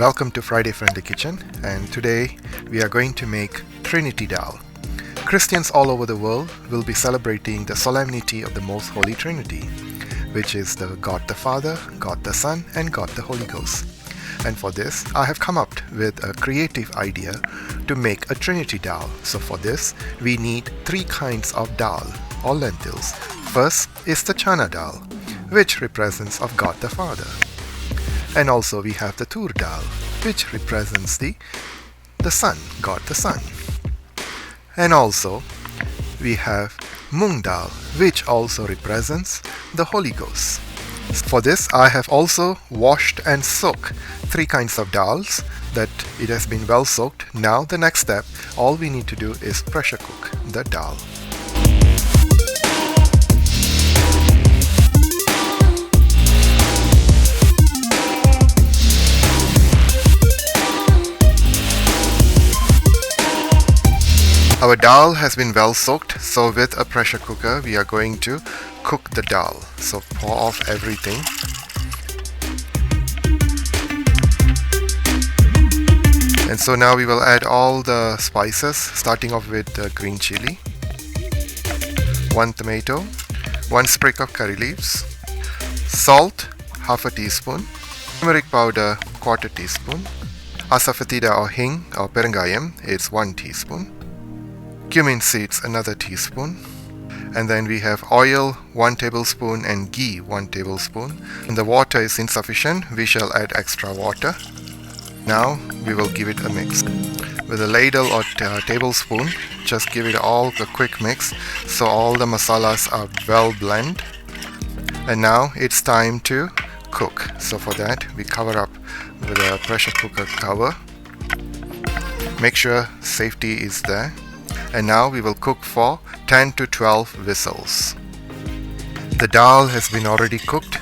Welcome to Friday Friendly Kitchen, and today we are going to make Trinity Dal. Christians all over the world will be celebrating the solemnity of the Most Holy Trinity, which is the God the Father, God the Son, and God the Holy Ghost. And for this, I have come up with a creative idea to make a Trinity Dal. So for this, we need three kinds of dal or lentils. First is the Chana Dal, which represents of God the Father. And also we have the Tur Dal, which represents the Son, God the Son. And also we have Mung Dal, which also represents the Holy Ghost. For this, I have also washed and soaked three kinds of dals that it has been well soaked. Now the next step, all we need to do is pressure cook the dal. Our dal has been well soaked, so with a pressure cooker we are going to cook the dal. So pour off everything. And so now we will add all the spices, starting off with the green chili, 1 tomato, 1 sprig of curry leaves, salt, half a teaspoon, turmeric powder, 1/4 teaspoon, asafoetida or hing or perengayam, it's 1 teaspoon, cumin seeds, another teaspoon, and then we have oil 1 tablespoon and ghee 1 tablespoon. When the water is insufficient, we shall add extra water. Now we will give it a mix. With a ladle or tablespoon, just give it all a quick mix so all the masalas are well blended. And now it's time to cook. So for that, we cover up with a pressure cooker cover. Make sure safety is there. And now we will cook for 10 to 12 whistles. The dal has been already cooked,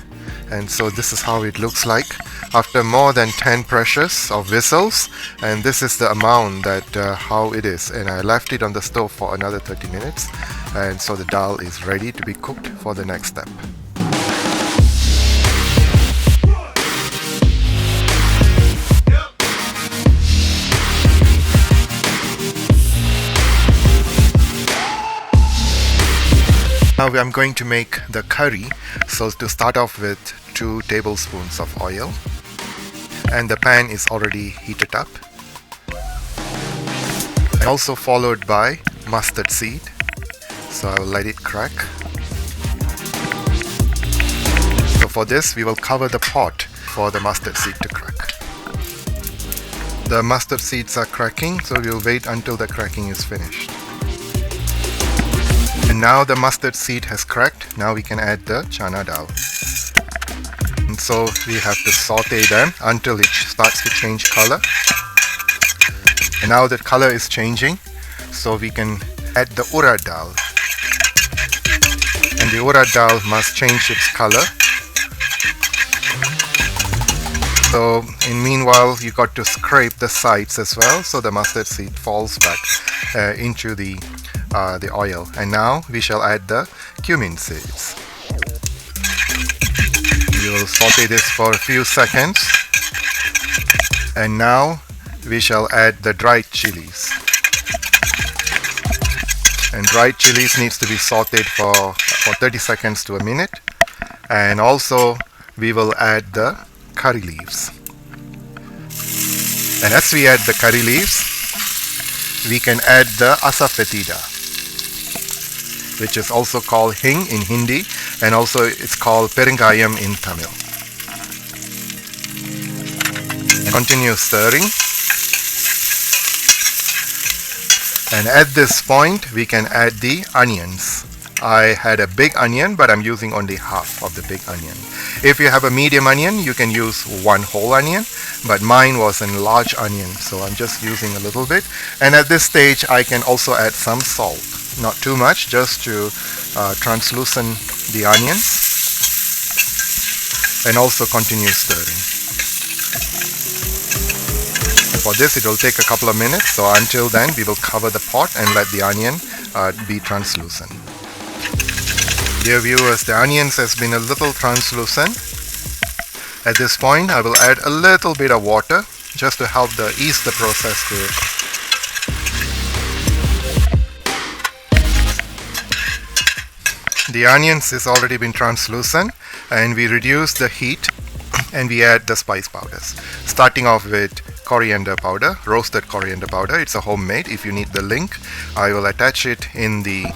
and so this is how it looks like after more than 10 pressures of whistles, and this is the amount that how it is. And I left it on the stove for another 30 minutes, and so the dal is ready to be cooked for the next step. Now I'm going to make the curry. So to start off with 2 tablespoons of oil, and the pan is already heated up, and also followed by mustard seed. So I will let it crack. So for this, we will cover the pot for the mustard seed to crack. The mustard seeds are cracking, so we will wait until the cracking is finished. And now the mustard seed has cracked. Now we can add the Chana Dal. And so we have to saute them until it starts to change color. And now the color is changing, so we can add the Urad Dal. And the Urad Dal must change its color. So in meanwhile, you got to scrape the sides as well, so the mustard seed falls back into the oil. And now we shall add the cumin seeds. We will saute this for a few seconds, and now we shall add the dried chilies. And dried chilies needs to be sauteed for 30 seconds to a minute. And also we will add the curry leaves. And as we add the curry leaves, we can add the asafoetida, which is also called hing in Hindi, and also it's called perengayam in Tamil. Continue stirring. And at this point, we can add the onions. I had a big onion, but I'm using only half of the big onion. If you have a medium onion, you can use 1 whole onion, but mine was a large onion, so I'm just using a little bit. And at this stage, I can also add some salt. Not too much, just to translucent the onions, and also continue stirring. For this, it will take a couple of minutes, so until then we will cover the pot and let the onion be translucent. Dear viewers, the onions has been a little translucent. At this point, I will add a little bit of water just to help ease the process to the onions is already been translucent, and we reduce the heat and we add the spice powders, starting off with coriander powder, roasted coriander powder. It's a homemade. If you need the link, I will attach it in the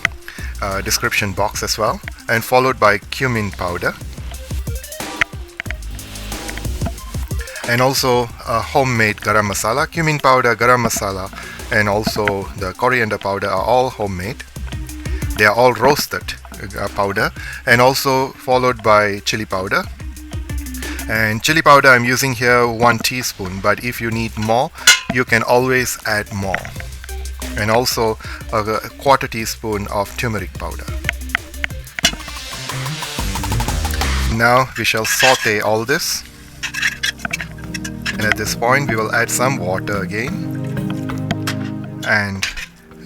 description box as well, and followed by cumin powder, and also a homemade garam masala. Cumin powder, garam masala, and also the coriander powder are all homemade. They are all roasted powder, and also followed by chili powder. And chili powder I'm using here 1 teaspoon, but if you need more, you can always add more. And also a 1/4 teaspoon of turmeric powder. Now we shall saute all this, and at this point we will add some water again, and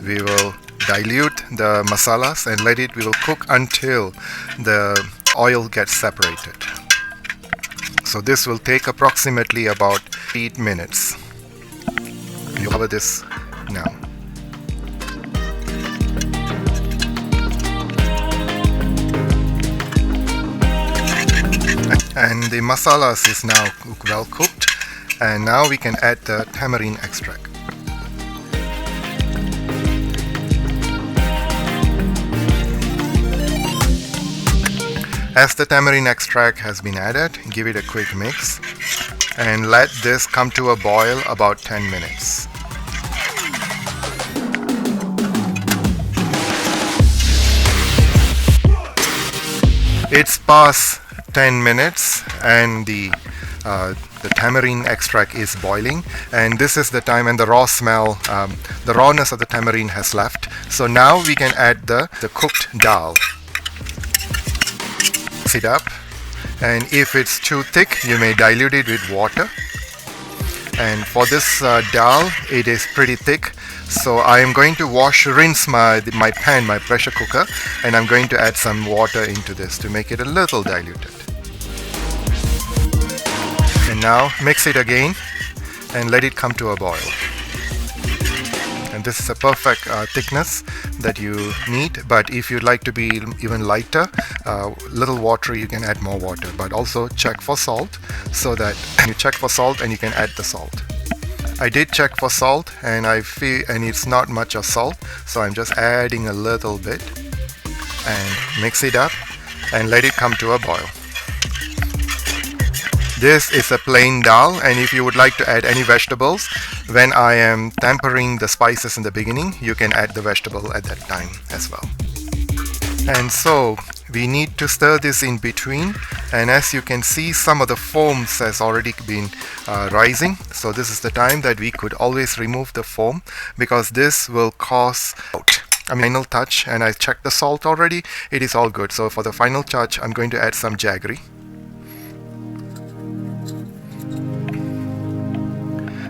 we will dilute the masalas and we will cook until the oil gets separated. So this will take approximately about 8 minutes. You cover this now. And the masalas is now well cooked, and now we can add the tamarind extract. As the tamarind extract has been added, give it a quick mix and let this come to a boil about 10 minutes. It's past 10 minutes and the tamarind extract is boiling, and this is the time when the raw smell, the rawness of the tamarind has left. So now we can add the cooked dal. It up, and if it's too thick, you may dilute it with water. And for this dal, it is pretty thick, so I am going to rinse my pan, my pressure cooker, and I'm going to add some water into this to make it a little diluted. And now mix it again and let it come to a boil. And this is a perfect thickness that you need, but if you'd like to be even lighter, little water, you can add more water, but also check for salt, so that you check for salt and you can add the salt. I did check for salt, and it's not much of salt, so I'm just adding a little bit and mix it up and let it come to a boil. This is a plain dal, and if you would like to add any vegetables, when I am tempering the spices in the beginning, you can add the vegetable at that time as well. And so we need to stir this in between, and as you can see, some of the foams has already been rising. So this is the time that we could always remove the foam, because this will cause final touch. And I checked the salt already, it is all good. So for the final touch, I'm going to add some jaggery.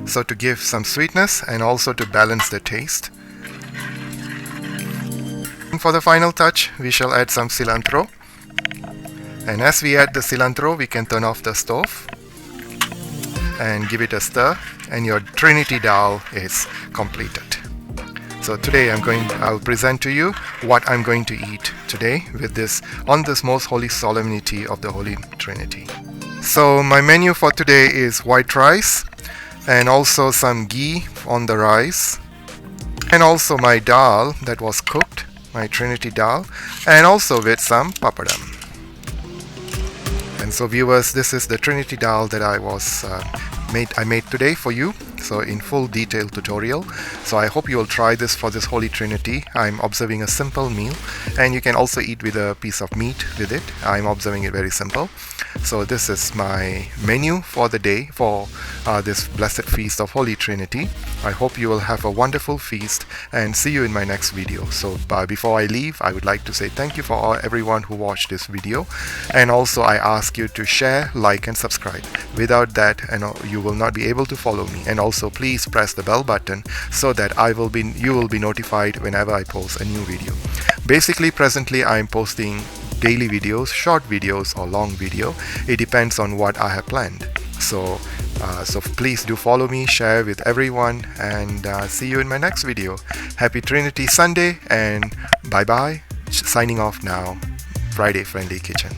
So to give some sweetness and also to balance the taste. And for the final touch, we shall add some cilantro. And as we add the cilantro, we can turn off the stove and give it a stir, and your Trinity dal is completed. So today I'll present to you what I'm going to eat today with this, on this most holy solemnity of the Holy Trinity. So my menu for today is white rice, and also some ghee on the rice, and also my dal that was cooked, my Trinity dal, and also with some papadam. And so viewers, this is the Trinity dal that I made today for you, so in full detail tutorial. So I hope you will try this for this Holy Trinity. I'm observing a simple meal, and you can also eat with a piece of meat with it. I'm observing it very simple. So this is my menu for the day for this blessed feast of Holy Trinity. I hope you will have a wonderful feast, and see you in my next video. So before I leave, I would like to say thank you for everyone who watched this video, and also I ask you to share, like and subscribe. Without that, you will not be able to follow me. And also please press the bell button so that you will be notified whenever I post a new video. Basically, presently I am posting daily videos, short videos or long video. It depends on what I have planned. So So please do follow me, share with everyone, and see you in my next video. Happy Trinity Sunday, and bye bye. Signing off now. Friday Friendly Kitchen.